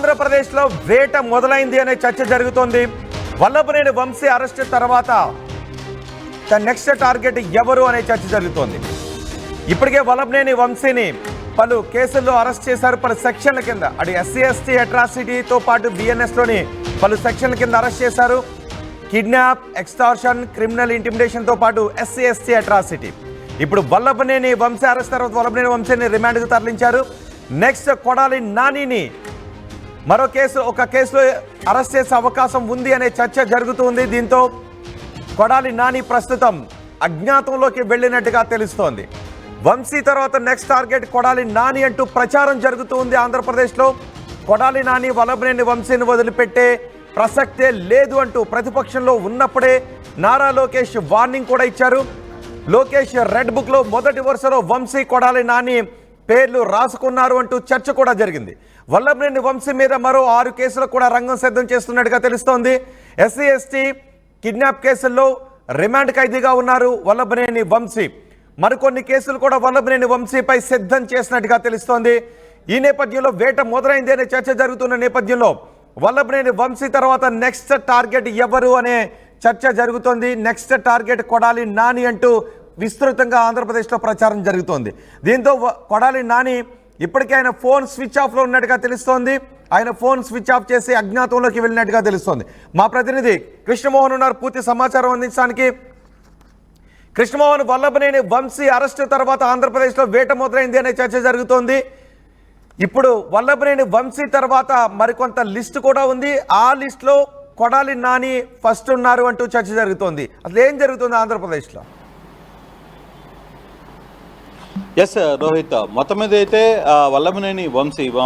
ఆంధ్రప్రదేశ్లో వేట మొదలైంది అనే చర్చ జరుగుతోంది. వల్లభనేని వంశీ అరెస్ట్ తర్వాత నెక్స్ట్ టార్గెట్ ఎవరు అనే చర్చ జరుగుతోంది. ఇప్పటికే వల్లభనేని వంశీని పలు కేసుల్లో అరెస్ట్ చేశారు. పలు సెక్షన్ల కింద అటు ఎస్సీ ఎస్టీ అట్రాసిటీతో పాటు బిఎన్ఎస్లోని పలు సెక్షన్ల కింద అరెస్ట్ చేశారు. కిడ్నాప్, ఎక్స్టార్షన్, క్రిమినల్ ఇంటిమిడేషన్తో పాటు ఎస్సీ ఎస్టీ అట్రాసిటీ. ఇప్పుడు వల్లభనేని వంశీ అరెస్ట్ తర్వాత వల్లభనేని వంశీని రిమాండ్కు తరలించారు. నెక్స్ట్ కొడాలి నానిని మరో ఒక కేసులో అరెస్ట్ చేసే అవకాశం ఉంది అనే చర్చ జరుగుతుంది. దీంతో కొడాలి నాని ప్రస్తుతం అజ్ఞాతంలోకి వెళ్ళినట్టుగా తెలుస్తోంది. వంశీ తర్వాత నెక్స్ట్ టార్గెట్ కొడాలి నాని అంటూ ప్రచారం జరుగుతుంది ఆంధ్రప్రదేశ్లో. కొడాలి నాని వల్లభనేని వంశీని వదిలిపెట్టే ప్రసక్తే లేదు అంటూ ప్రతిపక్షంలో ఉన్నప్పుడే నారా లోకేష్ వార్నింగ్ కూడా ఇచ్చారు. లోకేష్ రెడ్ బుక్లో మొదటి వరుసలో వంశీ, కొడాలి నాని పేర్లు రాసుకున్నారు అంటూ చర్చ కూడా జరిగింది. వల్లభనేని వంశీ మీద మరో 6 కేసులకు కూడా రంగం సిద్ధం చేస్తున్నట్టుగా తెలుస్తోంది. ఎస్సీ ఎస్టీ కిడ్నాప్ కేసుల్లో రిమాండ్ ఖైదీగా ఉన్నారు వల్లభనేని వంశీ. మరికొన్ని కేసులు కూడా వల్లభనేని వంశీపై సిద్ధం చేసినట్టుగా తెలుస్తోంది. ఈ నేపథ్యంలో వేట మొదలైంది అనే చర్చ జరుగుతున్న నేపథ్యంలో వల్లభనేని వంశీ తర్వాత నెక్స్ట్ టార్గెట్ ఎవరు అనే చర్చ జరుగుతోంది. నెక్స్ట్ టార్గెట్ కొడాలి నాని అంటూ విస్తృతంగా ఆంధ్రప్రదేశ్లో ప్రచారం జరుగుతోంది. దీంతో కొడాలి నాని ఇప్పటికే ఆయన ఫోన్ స్విచ్ ఆఫ్లో ఉన్నట్టుగా తెలుస్తోంది. ఆయన ఫోన్ స్విచ్ ఆఫ్ చేసి అజ్ఞాతంలోకి వెళ్ళినట్టుగా తెలుస్తోంది. మా ప్రతినిధి కృష్ణమోహన్ ఉన్నారు పూర్తి సమాచారం అందించడానికి. కృష్ణమోహన్, వల్లభనేని వంశీ అరెస్టు తర్వాత ఆంధ్రప్రదేశ్లో వేట మొదలైంది అనే చర్చ జరుగుతోంది. ఇప్పుడు వల్లభనేని వంశీ తర్వాత మరికొంత లిస్టు కూడా ఉంది. ఆ లిస్టులో కొడాలి నాని ఫస్ట్ ఉన్నారు అంటూ చర్చ జరుగుతోంది. అసలు ఏం జరుగుతుంది ఆంధ్రప్రదేశ్లో? ఎస్ రోహిత్, మొత్తం మీద అయితే వల్లభనేని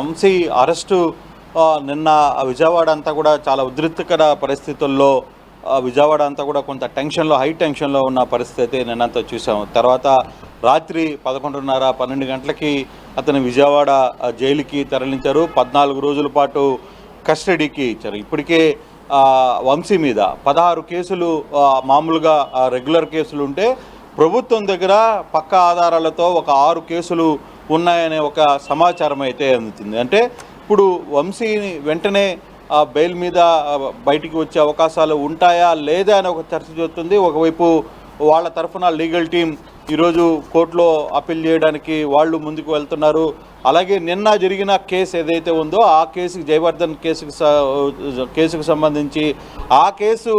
వంశీ అరెస్టు నిన్న విజయవాడ అంతా కూడా చాలా ఉద్రిక్తకర పరిస్థితుల్లో, విజయవాడ అంతా కూడా కొంత టెన్షన్లో, హై టెన్షన్లో ఉన్న పరిస్థితి అయితే నిన్నంతా చూసాము. తర్వాత రాత్రి 11:30, 12 గంటలకి అతను విజయవాడ జైలుకి తరలించారు. 14 రోజుల పాటు కస్టడీకి ఇచ్చారు. ఇప్పటికే వంశీ మీద 16 కేసులు మామూలుగా రెగ్యులర్ కేసులు ఉంటే ప్రభుత్వం దగ్గర పక్కా ఆధారాలతో ఒక 6 కేసులు ఉన్నాయనే ఒక సమాచారం అయితే అందుతుంది. అంటే ఇప్పుడు వంశీని వెంటనే బెయిల్ మీద బయటికి వచ్చే అవకాశాలు ఉంటాయా లేదా అని ఒక చర్చ జరుగుతుంది. ఒకవైపు వాళ్ళ తరఫున లీగల్ టీం ఈరోజు కోర్టులో అప్పీల్ చేయడానికి వాళ్ళు ముందుకు వెళ్తున్నారు. అలాగే నిన్న జరిగిన కేసు ఏదైతే ఉందో ఆ కేసుకి, జయవర్ధన్ కేసుకు సంబంధించి ఆ కేసు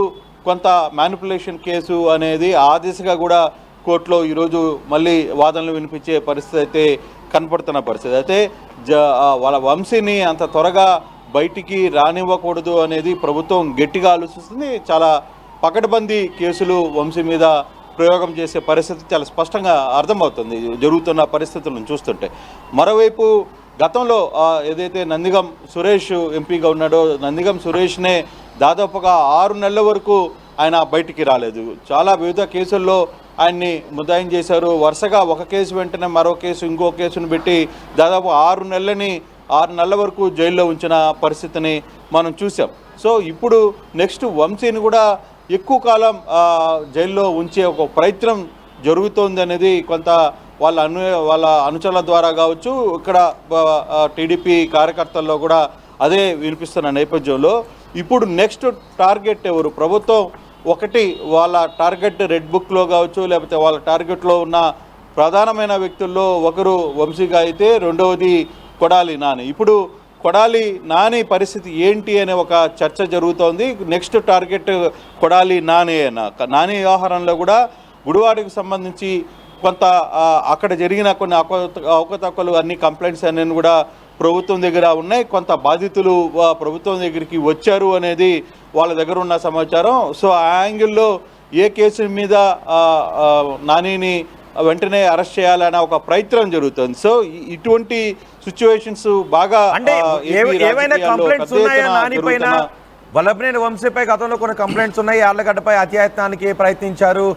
కొంత మ్యానిపులేషన్ కేసు అనేది ఆ దిశగా కూడా కోర్టులో ఈరోజు మళ్ళీ వాదనలు వినిపించే పరిస్థితి అయితే కనపడుతున్న పరిస్థితి. అయితే వాళ్ళ వంశీని అంత త్వరగా బయటికి రానివ్వకూడదు అనేది ప్రభుత్వం గట్టిగా ఆలోచిస్తుంది. చాలా పకడ్బందీ కేసులు వంశీ మీద ప్రయోగం చేసే పరిస్థితి చాలా స్పష్టంగా అర్థమవుతుంది జరుగుతున్న పరిస్థితులను చూస్తుంటే. మరోవైపు గతంలో ఏదైతే నందిగం సురేష్ ఎంపీగా ఉన్నాడో, నందిగం సురేష్నే దాదాపుగా 6 నెలల వరకు ఆయన బయటికి రాలేదు. చాలా వివిధ కేసుల్లో ఆయన్ని ముద్దాయం చేశారు. వరుసగా ఒక కేసు వెంటనే మరో కేసు, ఇంకో కేసును పెట్టి దాదాపు 6 నెలల వరకు జైల్లో ఉంచిన పరిస్థితిని మనం చూసాం. సో ఇప్పుడు నెక్స్ట్ వంశీని కూడా ఎక్కువ కాలం జైల్లో ఉంచే ఒక ప్రయత్నం జరుగుతోంది అనేది కొంత వాళ్ళ అనుచరుల ద్వారా కావచ్చు, ఇక్కడ టీడీపీ కార్యకర్తల్లో కూడా అదే వినిపిస్తున్న నేపథ్యంలో ఇప్పుడు నెక్స్ట్ టార్గెట్ ఎవరు? ప్రభుత్వం ఒకటి వాళ్ళ టార్గెట్ రెడ్ బుక్లో కావచ్చు, లేకపోతే వాళ్ళ టార్గెట్లో ఉన్న ప్రధానమైన వ్యక్తుల్లో ఒకరు వంశీగా అయితే రెండవది కొడాలి నాని. ఇప్పుడు కొడాలి నాని పరిస్థితి ఏంటి అనే ఒక చర్చ జరుగుతోంది. నెక్స్ట్ టార్గెట్ కొడాలి నాని నాని వ్యవహారంలో కూడా గుడివాడకి సంబంధించి కొంత అక్కడ జరిగిన కొన్ని అవకతవకలు, అన్ని కంప్లైంట్స్ అన్నీ కూడా ప్రభుత్వం దగ్గర ఉన్నాయి. కొంత బాధితులు ప్రభుత్వం దగ్గరికి వచ్చారు అనేది వాళ్ళ దగ్గర ఉన్న సమాచారం. సో ఆ యాంగిల్లో ఏ కేసు మీద నానిని వెంటనే అరెస్ట్ చేయాలనే ఒక ప్రయత్నం జరుగుతుంది. సో ఇటువంటి సిచ్యువేషన్స్ బాగా ఏమైనా కంప్లైంట్స్ ఉన్నాయా నాని పైన? వల్లభనేని వంశీపై గతంలో కొన్ని కంప్లైంట్స్ ఉన్నాయి. యార్లగడ్డపై అత్యాయత్నానికి ప్రయత్నించారు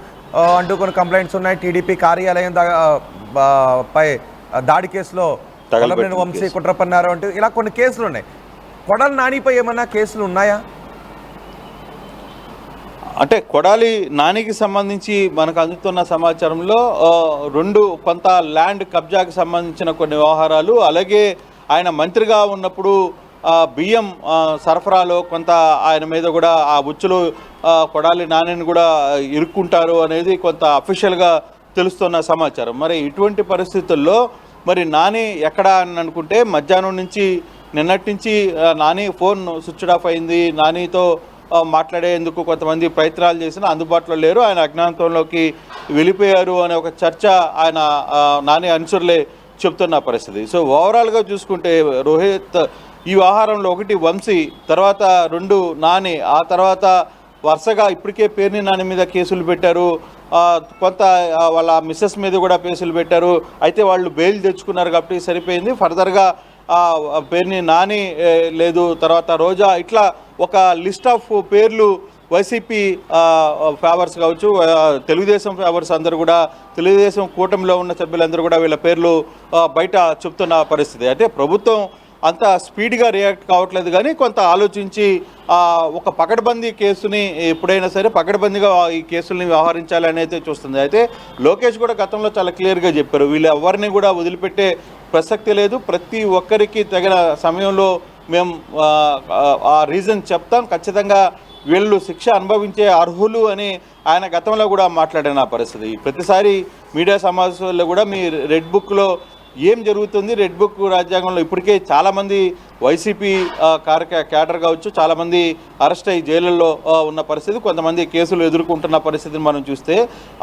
అంటూ కొన్ని కంప్లైంట్స్ ఉన్నాయి. టీడీపీ కార్యాలయం పై దాడి కేసులో వల్లభనేని వంశీ కుట్ర పన్నారు అంటూ ఇలా కొన్ని కేసులు ఉన్నాయి. కొడాలి నానిపై ఏమన్నా కేసులు ఉన్నాయా? అంటే కొడాలి నానికి సంబంధించి మనకు అందుతున్న సమాచారంలో కొంత ల్యాండ్ కబ్జాకి సంబంధించిన కొన్ని వ్యవహారాలు, అలాగే ఆయన మంత్రిగా ఉన్నప్పుడు బియ్యం సరఫరాలో కొంత ఆయన మీద కూడా ఆ ఉచ్చులు కొడాలి నానిని కూడా ఇరుక్కుంటారు అనేది కొంత అఫీషియల్గా తెలుస్తున్న సమాచారం. మరి ఇటువంటి పరిస్థితుల్లో మరి నాని ఎక్కడ అని అనుకుంటే మధ్యాహ్నం నుంచి నిన్నటి నుంచి నాని ఫోన్ స్విచ్ ఆఫ్ అయింది. నానితో మాట్లాడేందుకు కొంతమంది ప్రయత్నాలు చేసినా అందుబాటులో లేరు, ఆయన అజ్ఞాతంలోకి వెళ్ళిపోయారు అనే ఒక చర్చ ఆయన నాని అనుచరులే చెప్తున్న పరిస్థితి. సో ఓవరాల్గా చూసుకుంటే రోహిత్ ఈ వ్యవహారంలో ఒకటి వంశీ, తర్వాత 2 నాని, ఆ తర్వాత వరుసగా ఇప్పటికే పేర్ని నాని మీద కేసులు పెట్టారు, కొంత వాళ్ళ మిస్సెస్ మీద కూడా కేసులు పెట్టారు. అయితే వాళ్ళు బెయిల్ తెచ్చుకున్నారు కాబట్టి సరిపోయింది. ఫర్దర్గా పేర్ని నాని లేదు, తర్వాత రోజా, ఇట్లా ఒక లిస్ట్ ఆఫ్ పేర్లు వైసీపీ ఫేవర్స్ కావచ్చు, తెలుగుదేశం ఫేవర్స్ అందరూ కూడా, తెలుగుదేశం కూటమిలో ఉన్న సభ్యులందరూ కూడా వీళ్ళ పేర్లు బయట చెప్తున్న పరిస్థితి. అంటే ప్రభుత్వం అంత స్పీడ్గా రియాక్ట్ కావట్లేదు, కానీ కొంత ఆలోచించి ఒక పకడ్బందీ కేసుని ఎప్పుడైనా సరే పకడ్బందీగా ఈ కేసుల్ని వ్యవహరించాలని అయితే చూస్తుంది. అయితే లోకేష్ కూడా గతంలో చాలా క్లియర్గా చెప్పారు, వీళ్ళు ఎవరిని కూడా వదిలిపెట్టే ప్రసక్తి లేదు, ప్రతి ఒక్కరికి తగిన సమయంలో మేము ఆ రీజన్ చెప్తాం, ఖచ్చితంగా వీళ్ళు శిక్ష అనుభవించే అర్హులు అని ఆయన గతంలో కూడా మాట్లాడిన పరిస్థితి. ప్రతిసారి మీడియా సమావేశాల్లో కూడా మీ రెడ్ బుక్లో ఏం జరుగుతుంది, రెడ్ బుక్ రాజ్యాంగంలో ఇప్పటికే చాలామంది వైసీపీ క్యాడర్ కావచ్చు, చాలామంది అరెస్ట్ అయ్యి జైలుల్లో ఉన్న పరిస్థితి, కొంతమంది కేసులు ఎదుర్కొంటున్న పరిస్థితిని మనం చూస్తే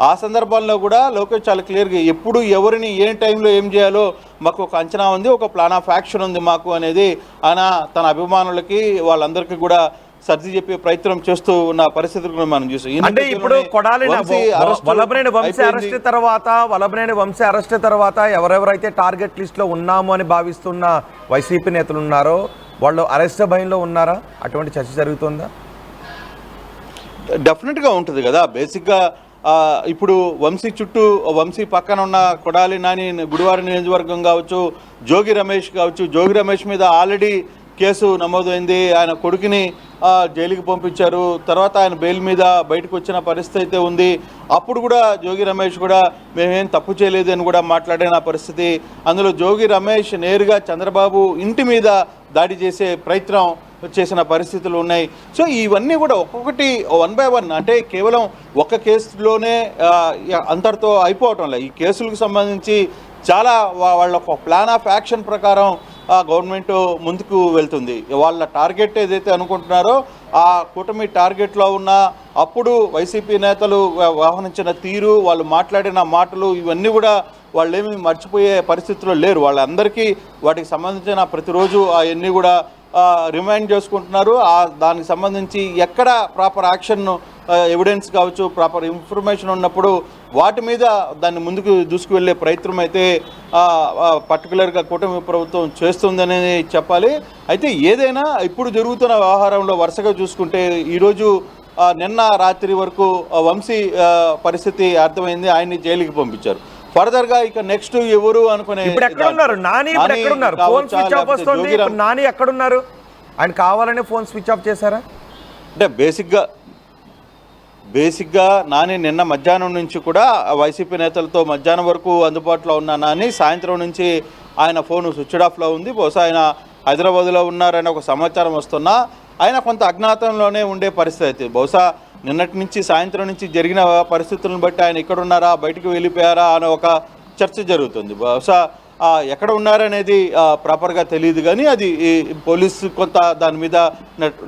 ఆ సందర్భాల్లో కూడా లోకేష్ చాలా క్లియర్గా ఎప్పుడు ఎవరిని ఏ టైంలో ఏం చేయాలో మాకు ఒక అంచనా ఉంది, ఒక ప్లాన్ ఆఫ్ యాక్షన్ ఉంది మాకు అనేది ఆయన తన అభిమానులకి వాళ్ళందరికీ కూడా సర్ది చెప్పే ప్రయత్నం చేస్తూ ఉన్న పరిస్థితులను మనం చూసాం. అంటే ఇప్పుడు వల్లభనేని వంశీ అరెస్ట్ తర్వాత ఎవరెవరైతే టార్గెట్ లిస్ట్ లో ఉన్నాము అని భావిస్తున్న వైసీపీ నేతలు ఉన్నారో వాళ్ళు అరెస్ట్ భయంలో ఉన్నారా? అటువంటి చర్చ జరుగుతుందా? డెఫినెట్గా ఉంటుంది కదా. బేసిక్గా ఇప్పుడు వంశీ చుట్టూ, వంశీ పక్కన ఉన్న కొడాలి నాని గుడివాడ నియోజకవర్గం కావచ్చు, జోగి రమేష్ కావచ్చు, జోగి రమేష్ మీద ఆల్రెడీ కేసు నమోదైంది, ఆయన కొడుకుని జైలుకి పంపించారు, తర్వాత ఆయన బెయిల్ మీద బయటకు వచ్చిన పరిస్థితి అయితే ఉంది. అప్పుడు కూడా జోగి రమేష్ కూడా మేమేం తప్పు చేయలేదు అని కూడా మాట్లాడిన పరిస్థితి. అందులో జోగి రమేష్ నేరుగా చంద్రబాబు ఇంటి మీద దాడి చేసే ప్రయత్నం చేసిన పరిస్థితులు ఉన్నాయి. సో ఇవన్నీ కూడా ఒక్కొక్కటి 1 by 1, అంటే కేవలం ఒక్క కేసులోనే అంతటితో అయిపోవటం లేదు. ఈ కేసులకు సంబంధించి చాలా వాళ్ళ ఒక ప్లాన్ ఆఫ్ యాక్షన్ ప్రకారం గవర్నమెంట్ ముందుకు వెళ్తుంది. వాళ్ళ టార్గెట్ ఏదైతే అనుకుంటున్నారో ఆ కూటమి టార్గెట్లో ఉన్న అప్పుడు వైసీపీ నేతలు వ్యవహరించిన తీరు, వాళ్ళు మాట్లాడిన మాటలు, ఇవన్నీ కూడా వాళ్ళేమీ మర్చిపోయే పరిస్థితిలో లేరు. వాళ్ళందరికీ వాటికి సంబంధించిన ప్రతిరోజు అవన్నీ కూడా రిమైండ్ చేసుకుంటున్నారు. దానికి సంబంధించి ఎక్కడ ప్రాపర్ యాక్షన్, ఎవిడెన్స్ కావచ్చు, ప్రాపర్ ఇన్ఫర్మేషన్ ఉన్నప్పుడు వాటి మీద దాన్ని ముందుకు దూసుకువెళ్ళే ప్రయత్నం అయితే పర్టికులర్గా కూటమి ప్రభుత్వం చేస్తుందని చెప్పాలి. అయితే ఏదైనా ఇప్పుడు జరుగుతున్న వ్యవహారంలో వరుసగా చూసుకుంటే ఈరోజు నిన్న రాత్రి వరకు వంశీ పరిస్థితి అర్థమైంది, ఆయన్ని జైలుకి పంపించారు. ఫర్దర్గా ఇక నెక్స్ట్ ఎవరు అనుకునే నాని ఎక్కడున్నారు? ఆయన కావాలనే ఫోన్ స్విచ్ ఆఫ్ చేశారా? అంటే బేసిక్గా నాని నిన్న మధ్యాహ్నం నుంచి కూడా వైసీపీ నేతలతో మధ్యాహ్నం వరకు అందుబాటులో ఉన్న నాని సాయంత్రం నుంచి ఆయన ఫోన్ స్విచ్ ఆఫ్లో ఉంది. బహుశా ఆయన హైదరాబాద్లో ఉన్నారని ఒక సమాచారం వస్తున్నా ఆయన కొంత అజ్ఞాతంలోనే ఉండే పరిస్థితి. బహుశా నిన్నటి నుంచి సాయంత్రం నుంచి జరిగిన పరిస్థితులను బట్టి ఆయన ఎక్కడున్నారా, బయటకు వెళ్ళిపోయారా అనే ఒక చర్చ జరుగుతుంది. బహుశా ఎక్కడ ఉన్నారనేది ప్రాపర్గా తెలియదు, కానీ అది పోలీసు కొంత దాని మీద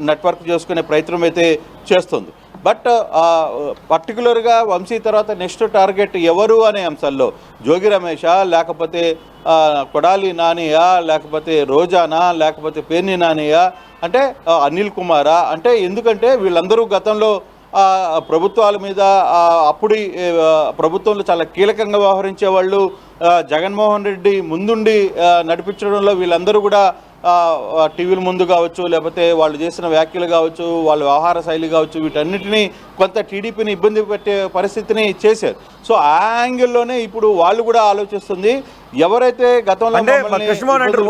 నెట్వర్క్ చేసుకునే ప్రయత్నం అయితే చేస్తుంది. బట్ పర్టికులర్గా వంశీ తర్వాత నెక్స్ట్ టార్గెట్ ఎవరు అనే అంశాల్లో జోగి రమేషా, లేకపోతే కొడాలి నానియా, లేకపోతే రోజానా, లేకపోతే పేర్ని నానియా, అంటే అనిల్ కుమారా, అంటే ఎందుకంటే వీళ్ళందరూ గతంలో ప్రభుత్వాల మీద అప్పుడు ప్రభుత్వంలో చాలా కీలకంగా వ్యవహరించే వాళ్ళు, జగన్మోహన్ రెడ్డి ముందుండి నడిపించడంలో వీళ్ళందరూ కూడా టీవీల ముందు కావచ్చు, లేకపోతే వాళ్ళు చేసిన వ్యాఖ్యలు కావచ్చు, వాళ్ళ వ్యవహార శైలి కావచ్చు, వీటన్నిటినీ కొంత టీడీపీని ఇబ్బంది పెట్టే పరిస్థితిని చేశారు. సో ఆ యాంగిల్లోనే ఇప్పుడు వాళ్ళు కూడా ఆలోచిస్తుంది, ఎవరైతే గతంలో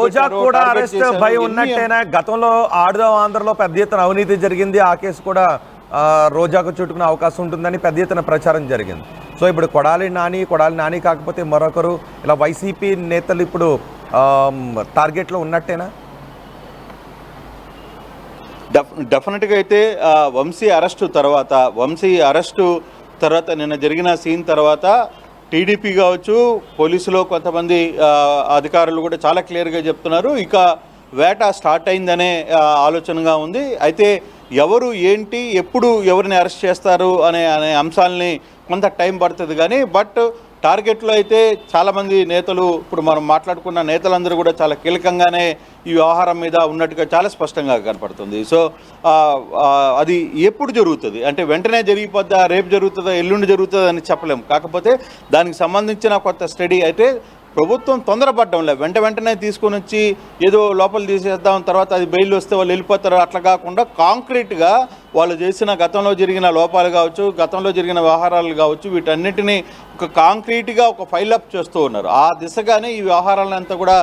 రోజా కూడా అరెస్ట్ భయం ఉన్నట్టేనా? గతంలో ఆడుదాం ఆంధ్రలో పెద్ద ఎత్తున అవినీతి జరిగింది, ఆ కేసు కూడా రోజాకు చుట్టుకునే అవకాశం ఉంటుందని పెద్ద ఎత్తున ప్రచారం జరిగింది. సో ఇప్పుడు కొడాలి నాని కాకపోతే మరొకరు, ఇలా వైసీపీ నేతలు ఇప్పుడు టార్గెట్లో ఉన్నట్టేనా? డెఫినెట్గా అయితే వంశీ అరెస్టు తర్వాత నిన్న జరిగిన సీన్ తర్వాత టీడీపీ కావచ్చు, పోలీసులో కొంతమంది అధికారులు కూడా చాలా క్లియర్గా చెప్తున్నారు ఇక వేట స్టార్ట్ అయిందనే ఆలోచనగా ఉంది. అయితే ఎవరు ఏంటి ఎప్పుడు ఎవరిని అరెస్ట్ చేస్తారు అనే అంశాలని కొంత టైం పడుతుంది కానీ బట్ టార్గెట్లో అయితే చాలామంది నేతలు, ఇప్పుడు మనం మాట్లాడుకున్న నేతలందరూ కూడా చాలా కీలకంగానే ఈ వ్యవహారం మీద ఉన్నట్టుగా చాలా స్పష్టంగా కనపడుతుంది. సో అది ఎప్పుడు జరుగుతుంది అంటే వెంటనే జరిగిపోద్దా, రేపు జరుగుతుందా, ఎల్లుండి జరుగుతుందా అని చెప్పలేము. కాకపోతే దానికి సంబంధించిన కొత్త స్టడీ అయితే ప్రభుత్వం తొందరపడడంలే, వెంటనే తీసుకొని వచ్చి ఏదో లోపల తీసేద్దాం తర్వాత అది బెయిల్ వస్తే వాళ్ళు వెళ్ళిపోతారు అట్లా కాకుండా కాంక్రీట్గా వాళ్ళు చేసిన గతంలో జరిగిన లోపాలు కావచ్చు, గతంలో జరిగిన వ్యవహారాలు కావచ్చు, వీటన్నిటినీ ఒక కాంక్రీట్గా ఒక ఫైల్ అప్ చేస్తూ ఉన్నారు. ఆ దిశగానే ఈ వ్యవహారాలంతా కూడా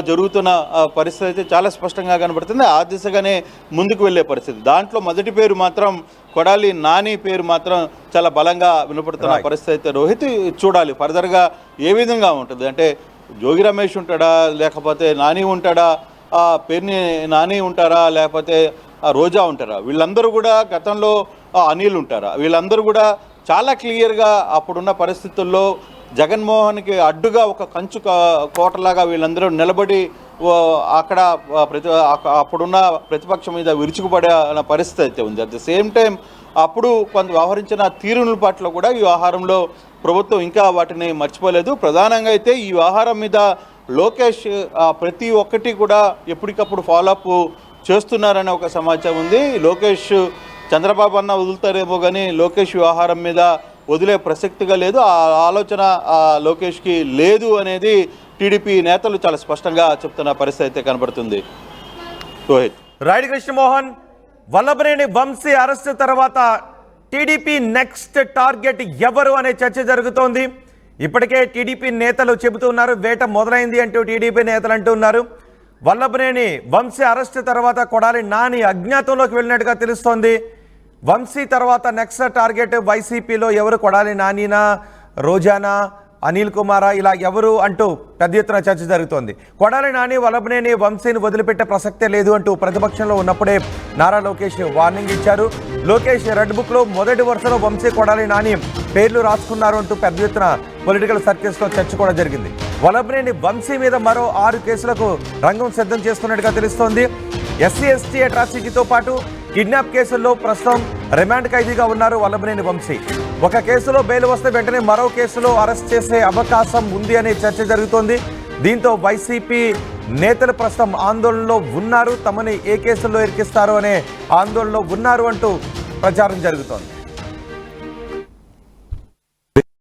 జరుగుతున్న పరిస్థితి అయితే చాలా స్పష్టంగా కనబడుతుంది. ఆ దిశగానే ముందుకు వెళ్ళే పరిస్థితి. దాంట్లో మొదటి పేరు మాత్రం కొడాలి నాని పేరు మాత్రం చాలా బలంగా వినపడుతున్న పరిస్థితి అయితే రోహిత్ చూడాలి ఫర్దర్గా ఏ విధంగా ఉంటుంది. అంటే జోగి రమేష్ ఉంటాడా, లేకపోతే నాని ఉంటాడా, పేరుని నాని ఉంటారా, లేకపోతే రోజా ఉంటారా, వీళ్ళందరూ కూడా గతంలో అనిల్ ఉంటారా, వీళ్ళందరూ కూడా చాలా క్లియర్గా అప్పుడున్న పరిస్థితుల్లో జగన్మోహన్కి అడ్డుగా ఒక కంచు కోటలాగా వీళ్ళందరూ నిలబడి అక్కడ అప్పుడున్న ప్రతిపక్షం మీద విరుచుకుపడే పరిస్థితి అయితే ఉంది. అట్ ద సేమ్ టైం అప్పుడు కొంత వ్యవహరించిన తీరుల పట్ల కూడా ఈ వ్యవహారంలో ప్రభుత్వం ఇంకా వాటిని మర్చిపోలేదు. ప్రధానంగా అయితే ఈ వ్యవహారం మీద లోకేష్ ప్రతి ఒక్కటి కూడా ఎప్పటికప్పుడు ఫాలోఅప్ చేస్తున్నారనే ఒక సమాచారం ఉంది. లోకేష్ చంద్రబాబు అన్న వదులుతారేమో కానీ లోకేష్ వ్యవహారం మీద వదిలే ప్రసక్తిగా లేదు. ఆ ఆలోచన లోకేష్కి లేదు అనేది టీడీపీ నేతలు చాలా స్పష్టంగా చెప్తున్న పరిస్థితి అయితే కనబడుతుంది. రోహిత్. రైట్ కృష్ణమోహన్, వల్లభనేని వంశీ అరెస్ట్ తర్వాత టీడీపీ నెక్స్ట్ టార్గెట్ ఎవరు అనే చర్చ జరుగుతోంది. ఇప్పటికే టీడీపీ నేతలు చెబుతున్నారు వేట మొదలైంది అంటూ టీడీపీ నేతలు అంటున్నారు. వల్లభనేని వంశీ అరెస్ట్ తర్వాత కొడాలి నాని అజ్ఞాతంలోకి వెళ్ళినట్టుగా తెలుస్తోంది. వంశీ తర్వాత నెక్స్ట్ టార్గెట్ వైసీపీలో ఎవరు, కొడాలి నానినా, రోజానా, అనిల్ కుమారా, ఇలా ఎవరు అంటూ పెద్ద ఎత్తున చర్చ జరుగుతోంది. కొడాలి నాని వల్లభనేని వంశీని వదిలిపెట్టే ప్రసక్తే లేదు అంటూ ప్రతిపక్షంలో ఉన్నప్పుడే నారా లోకేష్ వార్నింగ్ ఇచ్చారు. లోకేష్ రెడ్ బుక్లో మొదటి వరుసలో వంశీ, కొడాలి నాని పేర్లు రాసుకున్నారు అంటూ పెద్ద ఎత్తున పొలిటికల్ సర్కిల్స్లో చర్చ కూడా జరిగింది. వల్లభనేని వంశీ మీద మరో 6 కేసులకు రంగం సిద్ధం చేస్తున్నట్టుగా తెలుస్తోంది. ఎస్సీ ఎస్టీ అట్రాసిటీతో పాటు కిడ్నాప్ కేసుల్లో ప్రస్తుతం రిమాండ్ ఖైదీగా ఉన్నారు వల్లభనేని వంశీ. ఒక కేసులో బెయిల్ వస్తే వెంటనే మరో కేసులో అరెస్ట్ చేసే అవకాశం ఉంది అనే చర్చ జరుగుతోంది. దీంతో వైసీపీ నేతలు ప్రస్తుతం ఆందోళనలో ఉన్నారు. తమని ఏ కేసుల్లో ఇరికిస్తారు అనే ఆందోళనలో ఉన్నారు అంటూ ప్రచారం జరుగుతోంది.